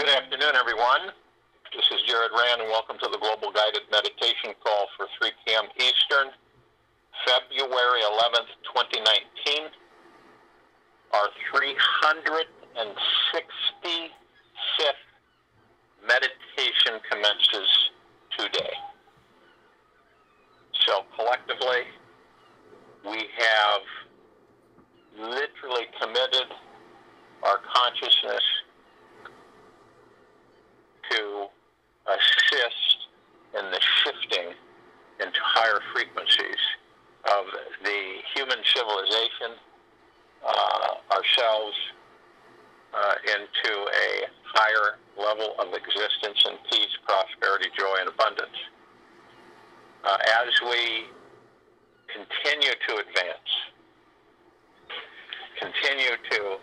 Good afternoon, everyone. This is Jared Rand, and welcome to the Global Guided Meditation Call for 3 p.m. Eastern, February 11th, 2019. Our 365th meditation commences today. So collectively, we have literally committed our consciousness to assist in the shifting into higher frequencies of the human civilization, ourselves, into a higher level of existence in peace, prosperity, joy, and abundance. As we continue to advance, continue to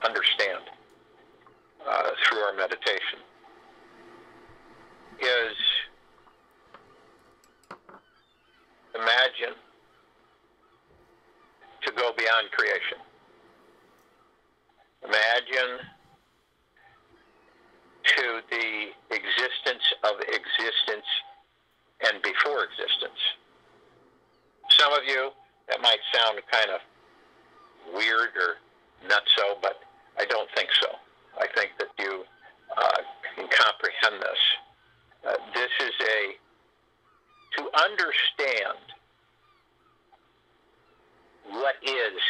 understand through our meditation, is imagine to go beyond creation. Imagine to the existence of existence and before existence. Some of you, that might sound kind of weird or nutso, but I don't think so. I think that you can comprehend this. This is to understand what is.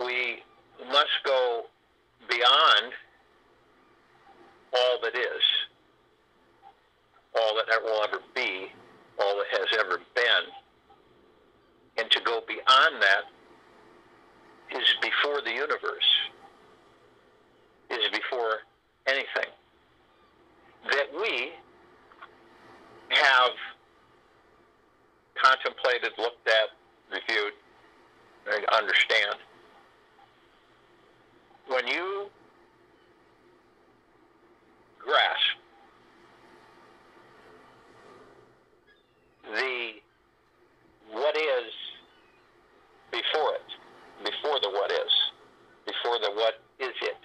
We must go beyond all that is, all that will ever be, all that has ever been. And to go beyond that is before the universe, is before anything that we have contemplated, looked at, reviewed, and understand. When you grasp the what is before it, before the what is, before the what is it,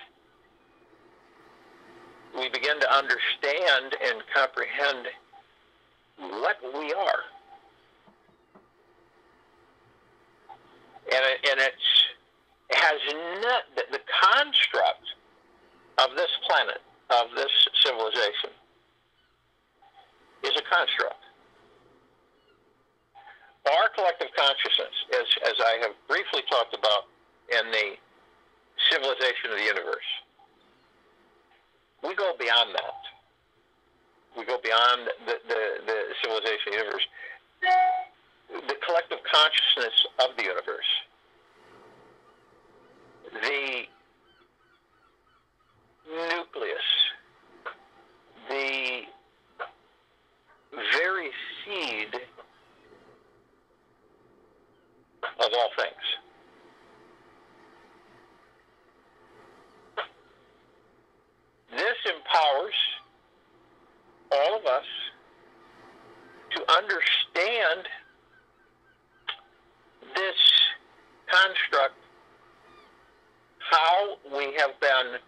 we begin to understand and comprehend what we are. And it has not, the construct of this planet, of this civilization, is a construct. Our collective consciousness, as I have briefly talked about in the civilization of the universe, we go beyond that. We go beyond the civilization of the universe. The collective consciousness of the universe, the nucleus, the very seed of all things. This empowers all of us to understand this construct, how we have been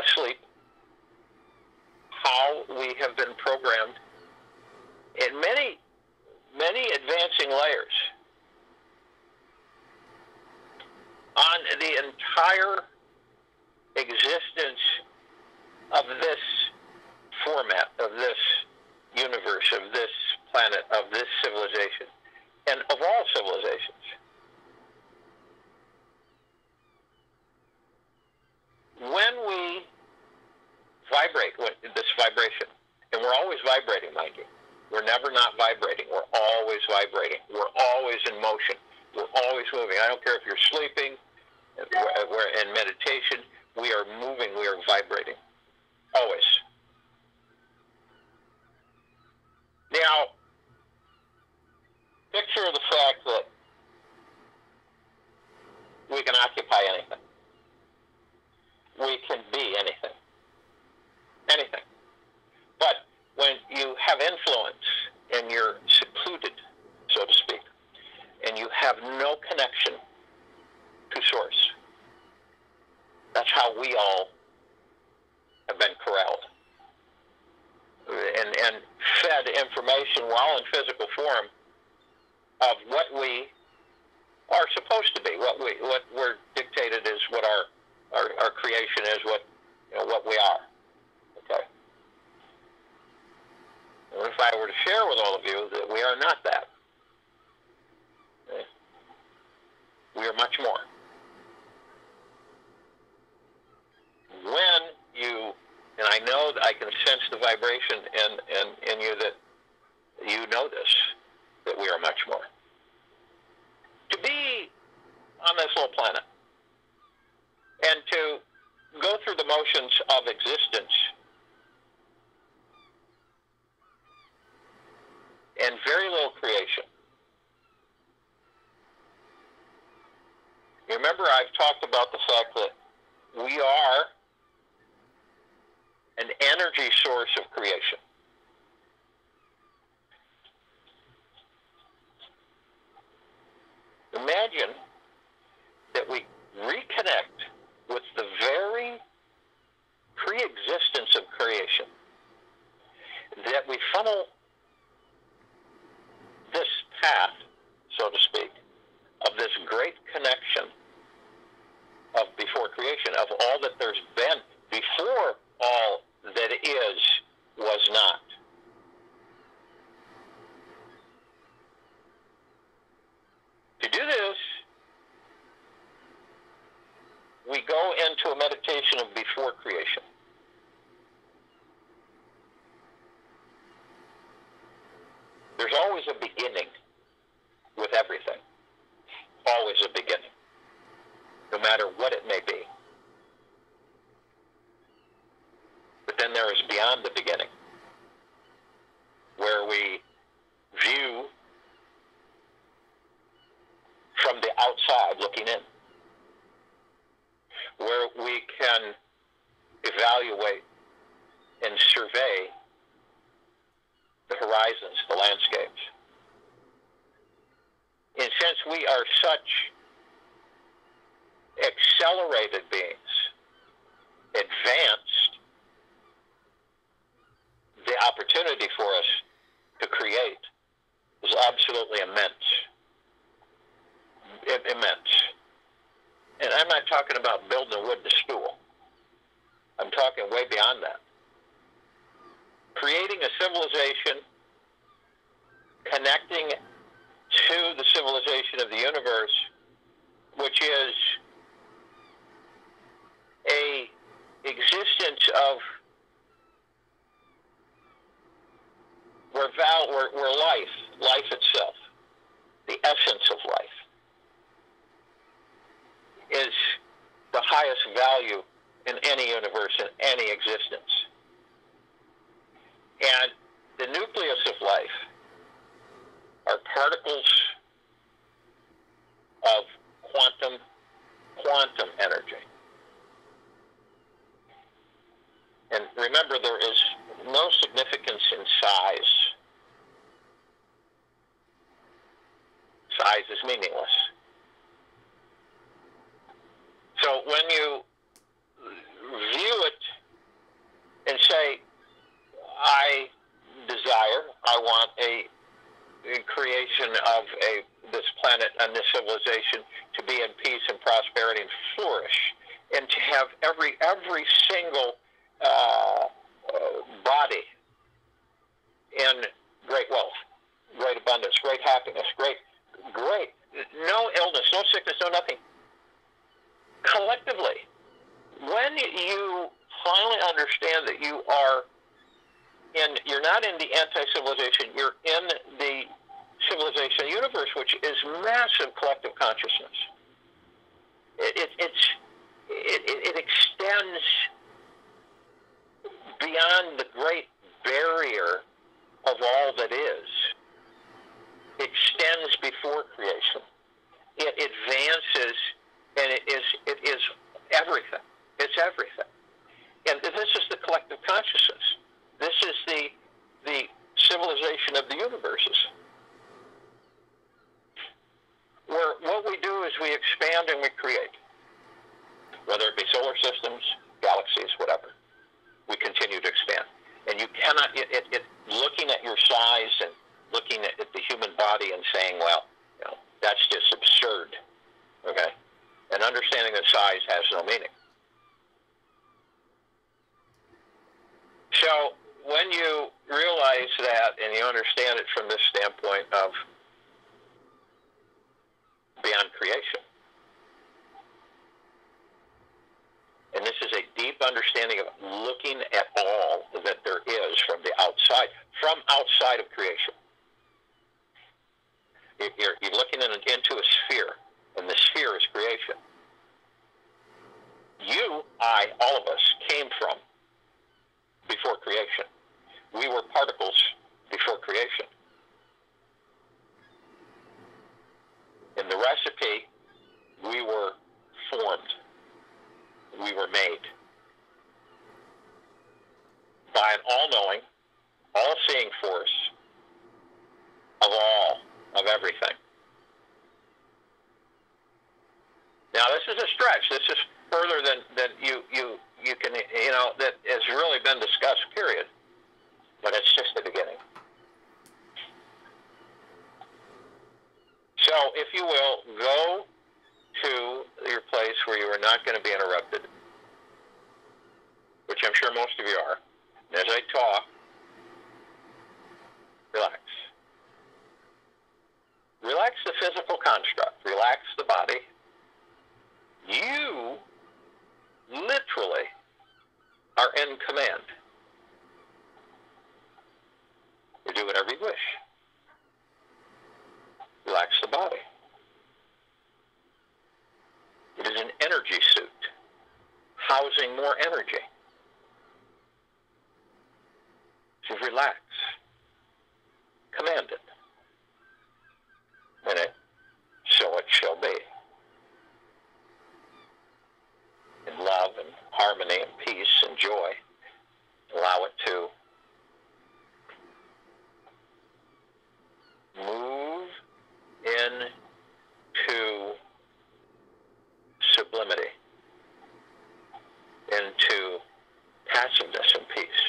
asleep, how we have been programmed in many advancing layers on the entire existence of this format, of this universe, of this planet, of this civilization, and of all civilizations. When we vibrate with this vibration, and we're always vibrating, mind you. We're never not vibrating. We're always vibrating. We're always in motion. We're always moving. I don't care if you're sleeping, we're in meditation, we are moving, we are vibrating. Always. Now, picture the fact that we can occupy anything. We can be anything. Anything. But when you have influence and you're secluded, so to speak, and you have no connection to source, That's how we all have been corralled and fed information while in physical form of what we are supposed to be, what we're dictated is, what our creation is, what we are. Okay. And if I were to share with all of you that we are not that, okay, we are much more. When you, and I know that I can sense the vibration in you that you know this, that we are much more. To be on this little planet and to go through the motions of existence and very little creation. You remember I've talked about the fact that we are an energy source of creation. Imagine that we reconnect with the very pre-existence of creation, that we funnel this path, so to speak, of this great connection of before creation, of all that there's been before all that is was not. To do this, we go into a meditation of before creation. There's always a beginning with everything. Always a beginning, no matter what it may be. But then there is beyond the beginning, where we view from the outside looking in, where we can evaluate and survey the horizons, the landscapes. And since we are such accelerated beings, advanced, the opportunity for us to create is absolutely immense. Immense. And I'm not talking about building a wooden stool. I'm talking way beyond that. Creating a civilization, connecting to the civilization of the universe, which is a existence of where life itself, the essence of life, is the highest value in any universe, in any existence. And the nucleus of life are particles of quantum energy. And remember, there is no significance in size. Size is meaningless. So when you view it and say, I want a creation of this planet and this civilization to be in peace and prosperity and flourish, and to have every single body in great wealth, great abundance, great happiness, great, no illness, no sickness, no nothing. Collectively, when you finally understand that you're not in the anti-civilization, you're in the civilization universe, which is massive collective consciousness. It extends beyond the great barrier of all that is. It extends before creation. It advances, and it is everything. It's everything. And this is the collective consciousness. This is the civilization of the universes. Where what we do is we expand and we create. Whether it be solar systems, galaxies, whatever. We continue to expand. And you cannot, looking at your size and looking at the human body and saying, well, that's just absurd, okay? And understanding that size has no meaning. So when you realize that and you understand it from this standpoint of beyond creation, and this is a deep understanding of looking at all that there is from the outside of creation. You're looking into a sphere, and the sphere is creation. You, I, all of us came from before creation. We were particles before creation. In the recipe, we were formed. We were made by an all-knowing, all-seeing force of everything. Now, this is a stretch. This is further than you can, that has really been discussed, period. But it's just the beginning. So, if you will, go to your place where you are not going to be interrupted, which I'm sure most of you are. And as I talk, relax. Relax the physical construct. Relax the body. You literally are in command. You do whatever you wish. Relax the body. It is an energy suit, housing more energy. So relax. Command it. And so it shall be. In love and harmony and peace and joy, allow it to move into sublimity, into passiveness and peace.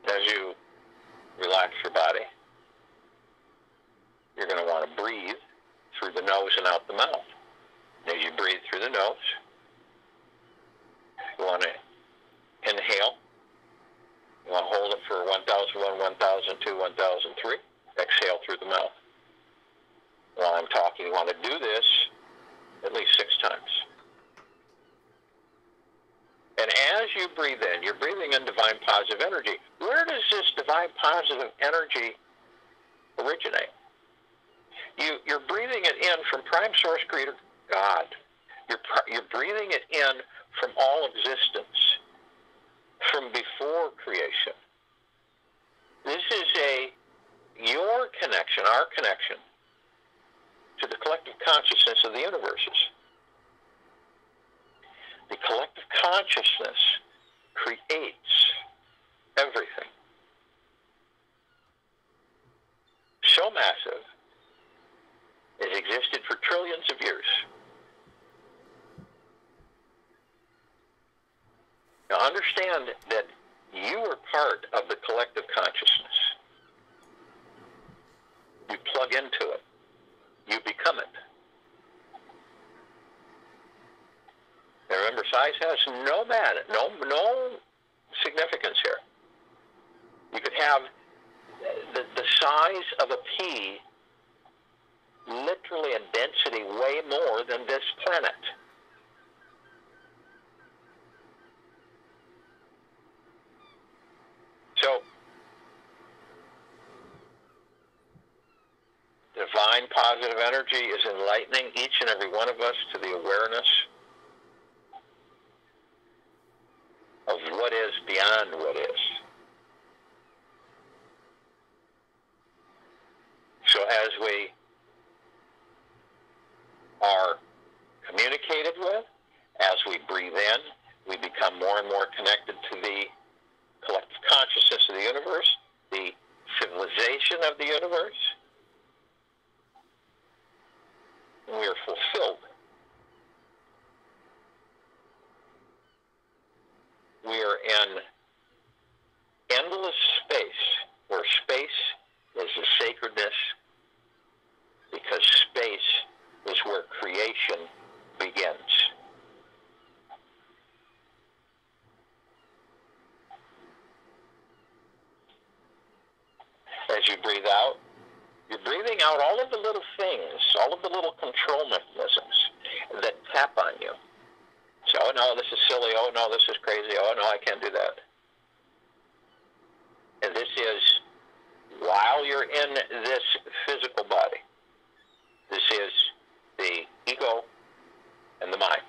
As you relax your body, you're going to want to breathe through the nose and out the mouth. As you breathe through the nose, you want to inhale. You want to hold it for 1001, 1002, 1003. Exhale through the mouth. While I'm talking, you want to do this at least 6 times. And as you breathe in, you're breathing in divine positive energy. Where does this divine positive energy originate? You're breathing it in from Prime Source Creator God. You're breathing it in from all existence, from before creation. This is your connection, our connection, to the collective consciousness of the universes. The collective consciousness creates everything. So massive, it existed for trillions of years. Now understand that you are part of the collective consciousness. You plug into it. You become it. And remember, size has no significance here. You could have the size of a pea literally in density way more than this planet. So, divine positive energy is enlightening each and every one of us to the awareness of what is beyond what is. So as we are communicated with, as we breathe in, we become more and more connected to the collective consciousness of the universe, the civilization of the universe. And we are fulfilled We are in endless space, where space is the sacredness, because space is where creation begins. As you breathe out, you're breathing out all of the little things, all of the little control mechanisms that tap on you. So, oh no, this is silly. Oh no, this is crazy. Oh no, I can't do that. And this is while you're in this physical body. This is the ego and the mind.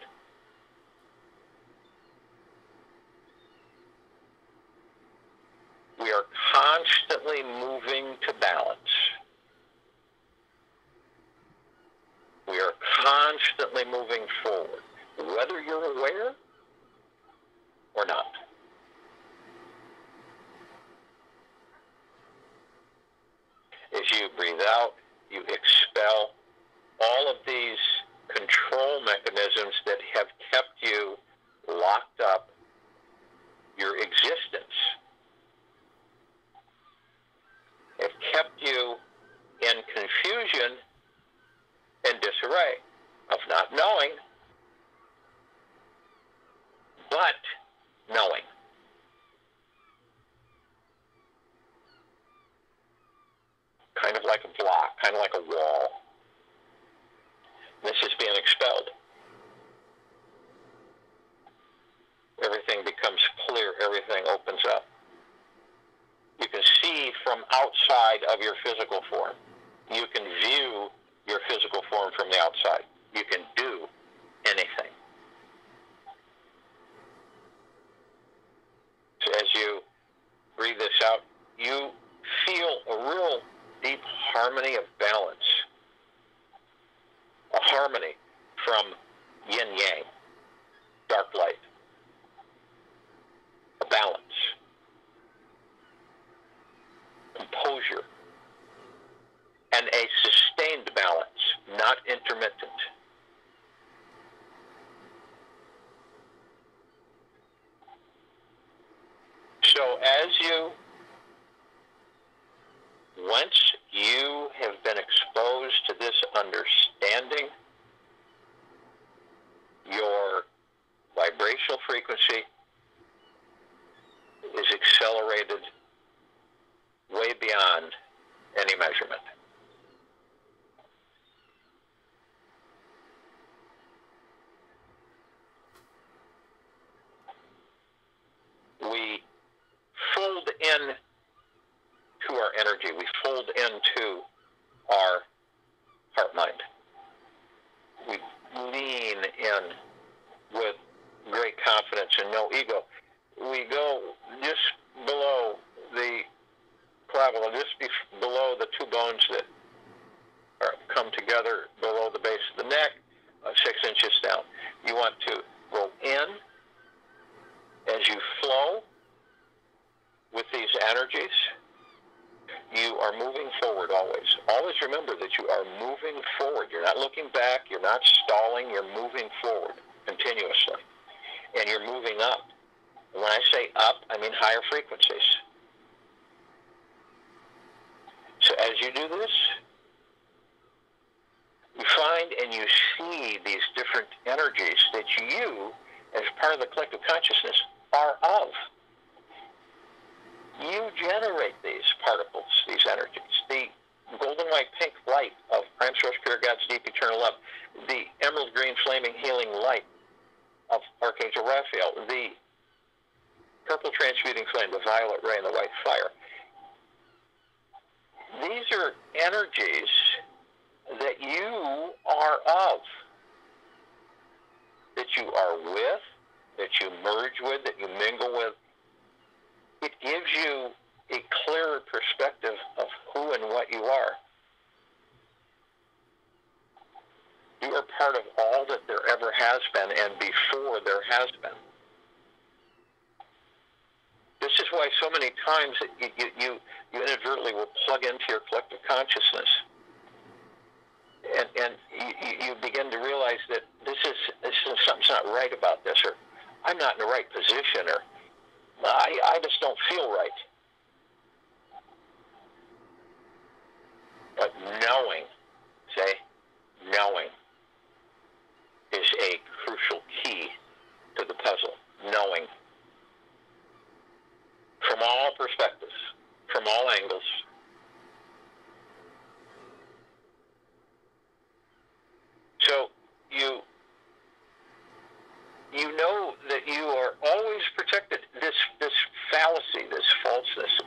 We are constantly moving to balance. We are constantly moving forward, whether you're aware or not. As you breathe out, you expel all of these control mechanisms that have kept you locked up, your existence, have kept you in confusion and disarray of not knowing, but knowing. Kind of like a block, kind of like a wall. This is being expelled. Everything becomes clear. Everything opens up. You can see from outside of your physical form. You can view your physical form from the outside. You can do anything. So as you breathe this out, you feel a real deep harmony of balance. A harmony from yin-yang, dark light. A balance. Composure. And a sustained balance, not intermittent. So once you have been exposed to this understanding, your vibrational frequency is accelerated way beyond any measurement. We fold in to our energy. We fold into our heart-mind. We lean in with great confidence and no ego. We go just below the clavicle, just below the two bones that come together below the base of the neck, 6 inches down. You want to go in as you flow with these energies. You are moving forward always. Always remember that you are moving forward. You're not looking back. You're not stalling. You're moving forward continuously. And you're moving up. When I say up, I mean higher frequencies. So as you do this, you find and you see these different energies that you, as part of the collective consciousness, are of. You generate these particles, these energies. The golden white pink light of Prime Source Pure God's deep eternal love. The emerald green flaming healing light of Archangel Raphael. The purple transmuting flame, the violet ray, and the white fire. These are energies that you are of, that you are with, that you merge with, that you mingle with. It gives you a clearer perspective of who and what you are. You are part of all that there ever has been and before there has been. This is why so many times you inadvertently will plug into your collective consciousness. And you begin to realize that this is something's not right about this, or I'm not in the right position, or I just don't feel right. But knowing, knowing is a crucial key to the puzzle. Knowing. From all perspectives, from all angles. So you know that you are always protected. This fallacy, this falseness,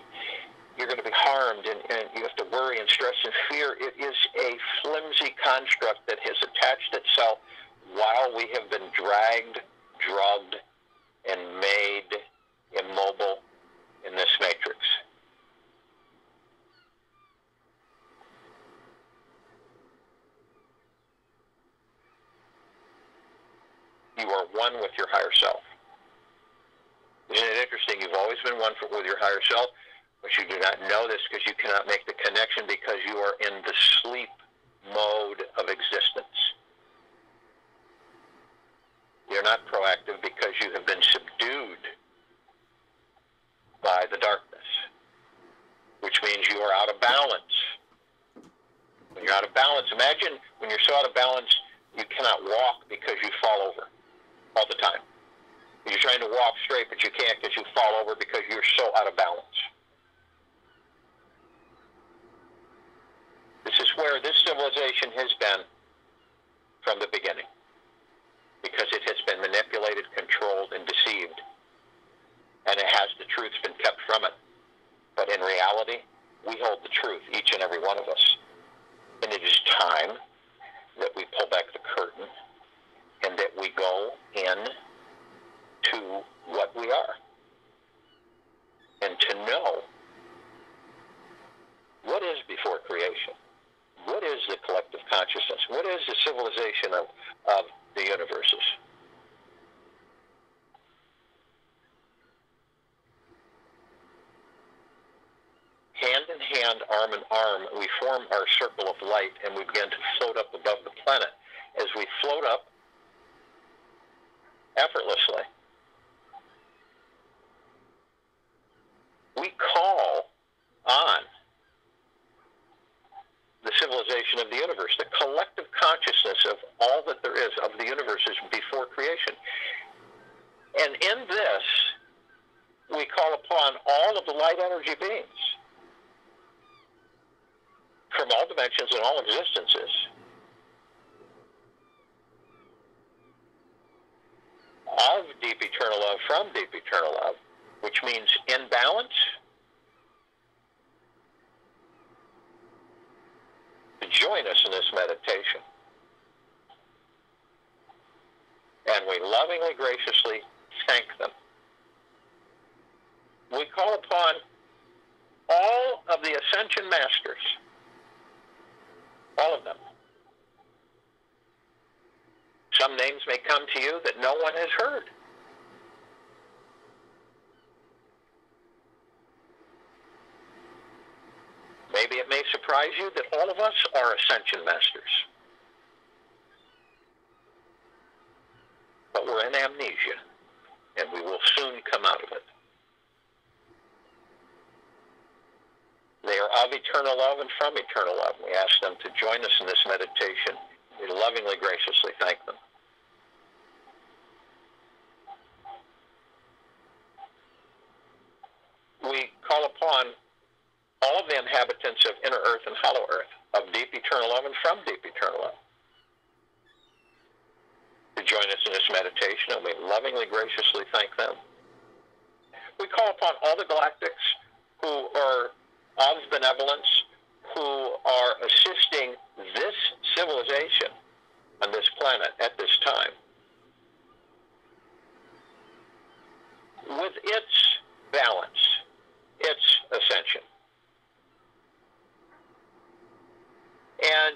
you're going to be harmed and you have to worry and stress and fear. It is a flimsy construct that has attached itself while we have been dragged, drugged, and made immobile in this matrix. You are one with your higher self. Isn't it interesting? You've always been one with your higher self, but you do not know this because you cannot make the connection because you are in the sleep mode of existence. You're not proactive because you have been subdued by the darkness, which means you are out of balance. When you're out of balance, imagine when you're so out of balance, you cannot walk because you fall over all the time. You're trying to walk straight, but you can't because you fall over because you're so out of balance. This is where this civilization has been from the beginning, because it has been manipulated, controlled, and deceived, and it has the truth's been kept from it. But in reality, we hold the truth, each and every one of us. And it is time that we pull back the curtain and that we go in to what we are. And to know what is before creation. What is the collective consciousness? What is the civilization of the universes? Hand in hand, arm in arm, we form our circle of light and we begin to float up above the planet. As we float up effortlessly, we call on the civilization of the universe, the collective consciousness of all that there is of the universes before creation. And in this, we call upon all of the light energy beings from all dimensions and all existences of deep eternal love, from deep eternal love, which means in balance, to join us in this meditation. And we lovingly, graciously thank them. We call upon all of the Ascension Masters, all of them. Some names may come to you that no one has heard. Maybe it may surprise you that all of us are Ascension Masters. But we're in amnesia, and we will soon come out of it. They are of eternal love and from eternal love. We ask them to join us in this meditation. We lovingly, graciously thank them. We call upon all of the inhabitants of inner earth and hollow earth, of deep eternal love and from deep eternal love, to join us in this meditation, and we lovingly, graciously thank them. We call upon all the galactics who are of benevolence, who are assisting this civilization on this planet at this time with its balance, its ascension. And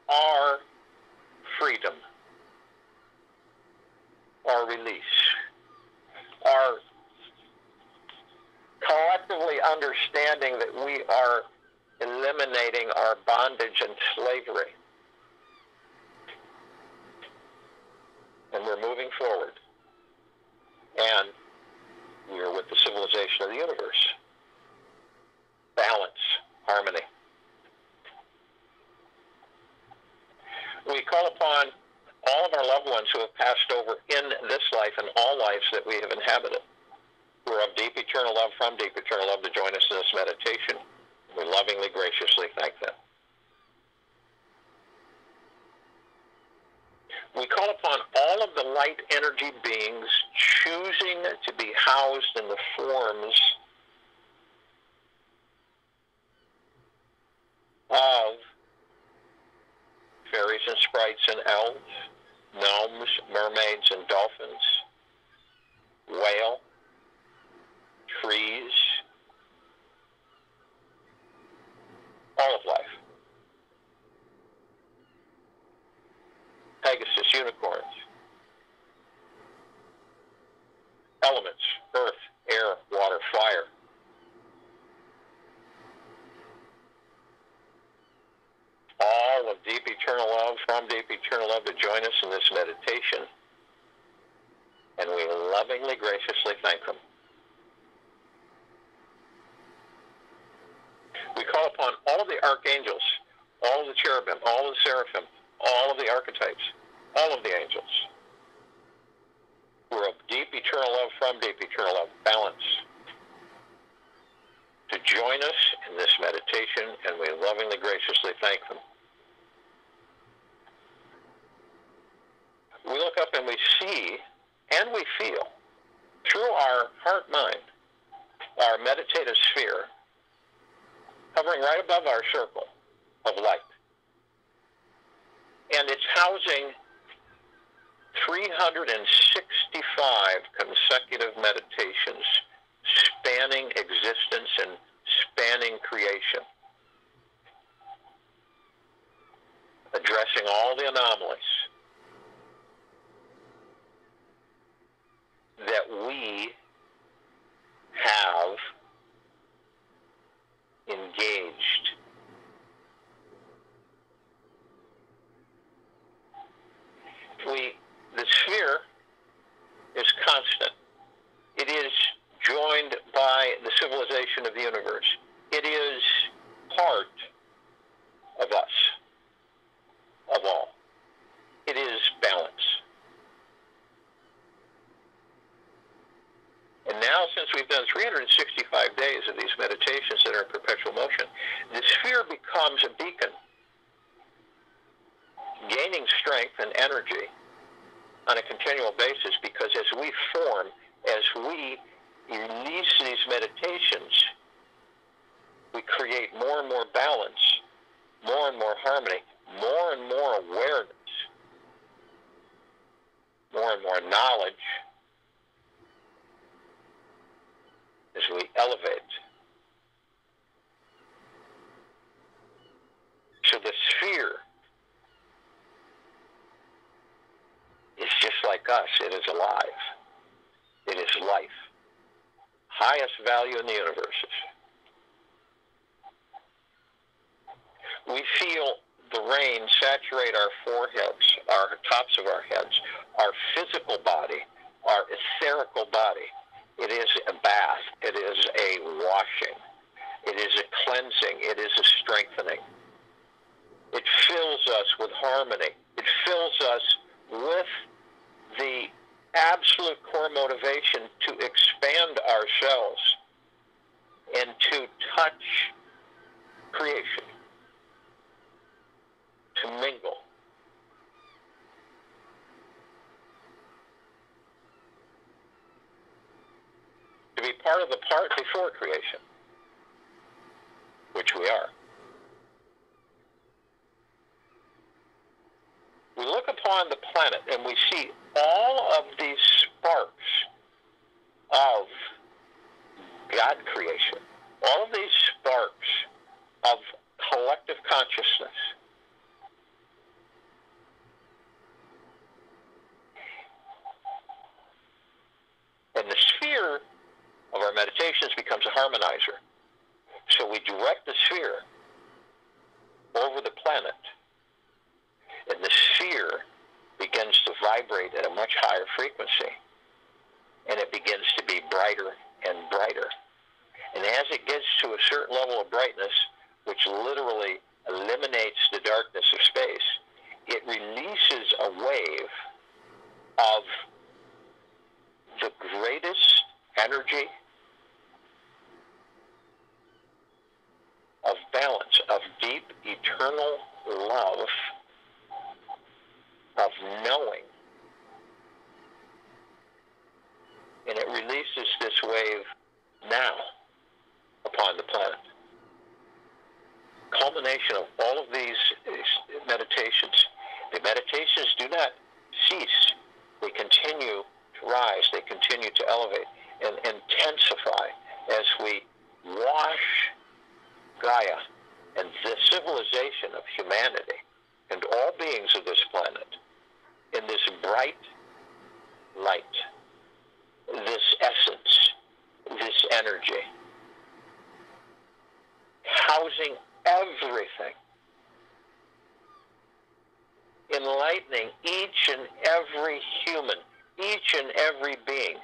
our freedom, our release, our collectively understanding that we are eliminating our bondage and slavery. and we're moving forward. And we are with the civilization of the universe. Balance, harmony. We call upon all of our loved ones who have passed over in this life and all lives that we have inhabited, who are of deep eternal love, from deep eternal love, to join us in this meditation. We lovingly, graciously thank them. We call upon all of the light energy beings choosing to be housed in the forms of fairies and sprites and elves, gnomes, mermaids and dolphins, whale, trees, all of life. Pegasus, unicorns, elements, earth, air, water, fire. All of deep eternal love, from deep eternal love, to join us in this meditation. And we lovingly, graciously thank them. We call upon all of the archangels, all of the cherubim, all of the seraphim, all of the archetypes, all of the angels, who are of deep eternal love, from deep eternal love, balance, to join us in this meditation, and we lovingly, graciously thank them. We look up and we see and we feel through our heart-mind, our meditative sphere, hovering right above our circle of light. And it's housing 365 consecutive meditations spanning existence and spanning creation, addressing all the anomalies that we have engaged. The sphere is constant. It is joined by the civilization of the universe. It is part of us, of all. It is balance. And now, since we've done 365 days of these meditations that are in perpetual motion, the sphere becomes a beacon, gaining strength and energy on a continual basis, because as we form, as we release these meditations, we create more and more balance, more and more harmony, more and more awareness, more and more knowledge, as we elevate. So the sphere is just like us. It is alive. It is life. Highest value in the universes. We feel the rain saturate our foreheads, our tops of our heads, our physical body, our etherical body. It is a bath. It is a washing. It is a cleansing. It is a strengthening. It fills us with harmony. It fills us with the absolute core motivation to expand ourselves and to touch creation, to mingle. To be part of the part before creation, which we are. We look upon the planet and we see all of these sparks of God creation, all of these sparks of collective consciousness. And the sphere of our meditations becomes a harmonizer. So we direct the sphere over the planet. And the sphere begins to vibrate at a much higher frequency, and it begins to be brighter and brighter. And as it gets to a certain level of brightness, which literally eliminates the darkness of space, it releases a wave of the greatest energy, of balance, of deep, eternal love, of knowing. And it releases this wave now upon the planet. Culmination of all of these meditations. The meditations do not cease. They continue to rise. They continue to elevate and intensify as we wash Gaia and the civilization of humanity and all beings of this planet in this bright light, this essence, this energy, housing everything, enlightening each and every human, each and every being,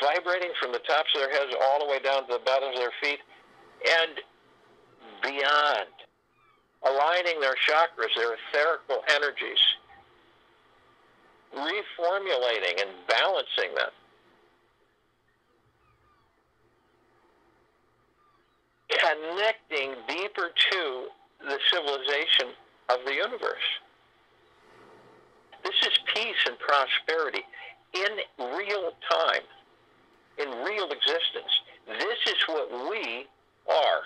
vibrating from the tops of their heads all the way down to the bottoms of their feet and beyond, aligning their chakras, their etherical energies, reformulating and balancing them, connecting deeper to the civilization of the universe. This is peace and prosperity in real time, in real existence. This is what we are.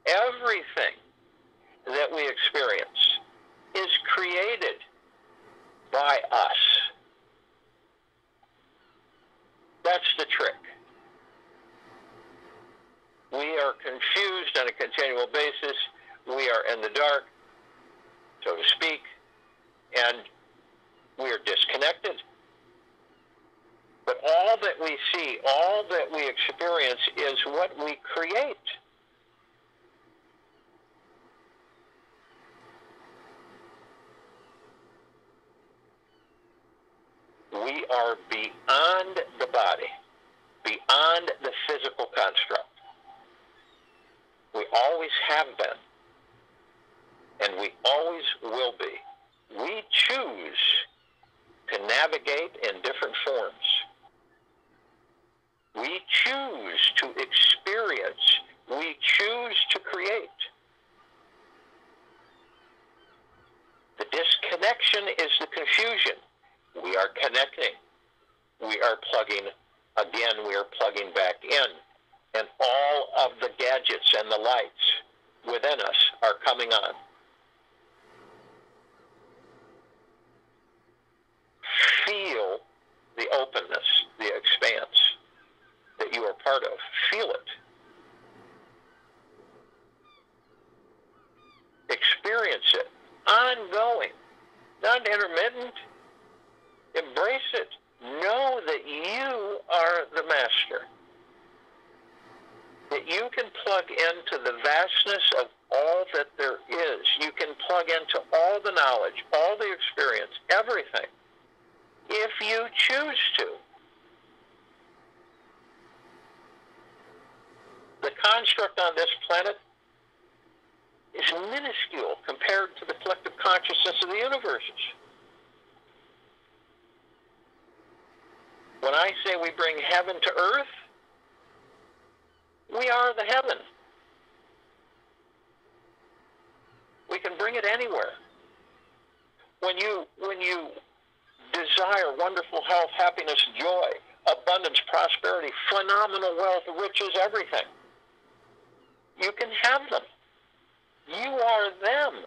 Everything that we experience is created by us. That's the trick. We are confused on a continual basis. We are in the dark, so to speak, and we are disconnected. But all that we see, all that we experience is what we create. We are beyond the body, beyond the physical construct. We always have been, and we always will be. We choose to navigate in different forms. We choose to experience. We choose to create. The disconnection is the confusion. We are connecting. We are plugging, again, we are plugging back in. And all of the gadgets and the lights within us are coming on. Feel the openness, the expanse that you are part of. Feel it. Experience it. Ongoing. Not intermittent. Embrace it. Know that you are the master. That you can plug into the vastness of all that there is. You can plug into all the knowledge, all the experience, everything, if you choose to. The construct on this planet is minuscule compared to the collective consciousness of the universes. When I say we bring heaven to earth, we are the heaven. We can bring it anywhere. When you desire wonderful health, happiness, joy, abundance, prosperity, phenomenal wealth, riches, everything, you can have them. You are them.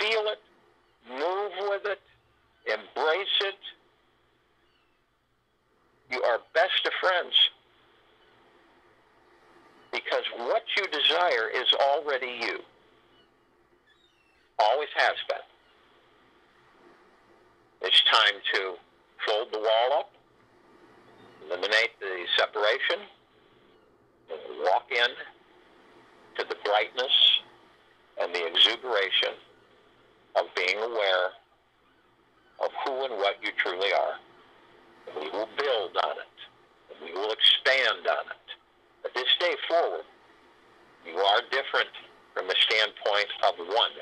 Feel it, move with it, embrace it. You are best of friends because what you desire is already you. Always has been. It's time to fold the wall up, eliminate the separation, walk in to the brightness and the exuberation of being aware of who and what you truly are. And we will build on it. And we will expand on it. But this day forward, you are different from the standpoint of one.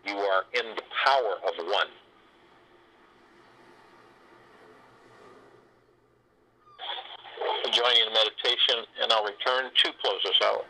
You are in the power of one. Join you in meditation, and I'll return to close us out.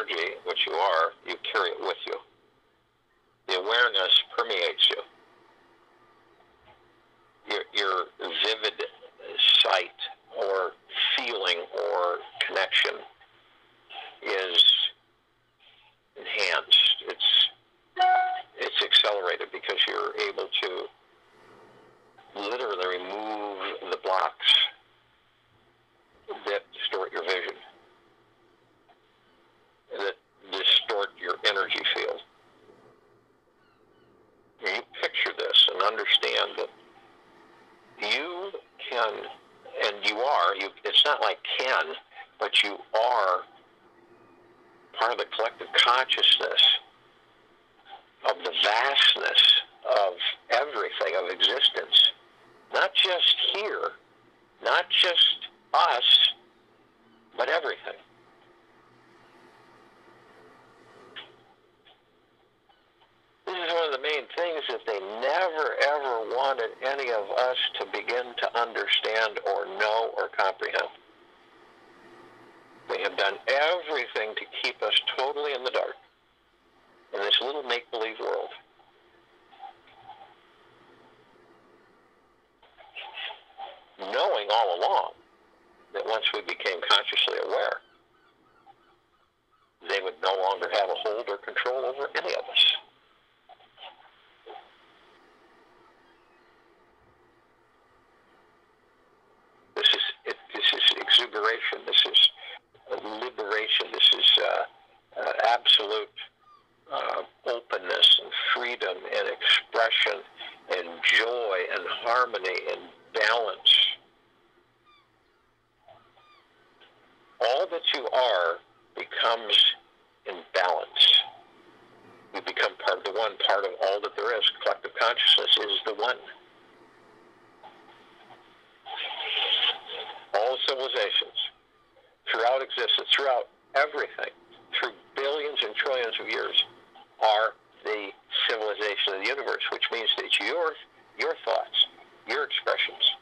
energy, which you are, you carry it with you. The awareness permeates you. Your vivid sight or feeling or connection is enhanced. It's accelerated because you're able to literally remove the blocks that distort your vision, that distort your energy field. And you picture this and understand that you can, and you are, it's not like can, but you are part of the collective consciousness of the vastness of everything, of existence. Not just here, not just us, but everything. This is one of the main things that they never, ever wanted any of us to begin to understand or know or comprehend. They have done everything to keep us totally in the dark in this little make-believe world. Knowing all along that once we became consciously aware, they would no longer have a hold or control over any of us. This is exuberation. This is liberation. This is absolute openness and freedom and expression and joy and harmony and balance. All that you are becomes in balance. You become part of the one, part of all that there is. Collective consciousness is the one. All civilizations, throughout existence, throughout everything, through billions and trillions of years, are the civilization of the universe, which means that your thoughts, your expressions,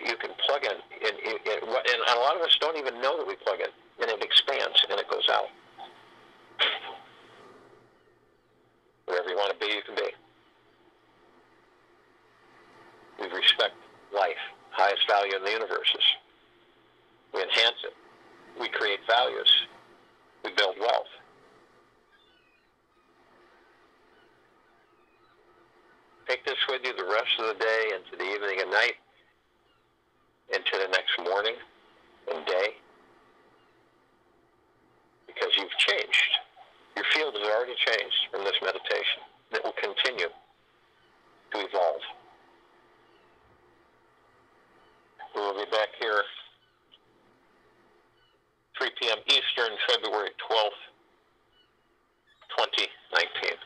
you can plug in, and a lot of us don't even know that we plug in, and it expands and it goes out. Wherever you want to be, you can be. We respect life, highest value in the universe. We enhance it. We create values. We build wealth. Take this with you the rest of the day, into the evening and night, into the next morning and day, because you've changed. Your field has already changed from this meditation. It will continue to evolve. We will be back here 3 p.m. Eastern, February 12th, 2019.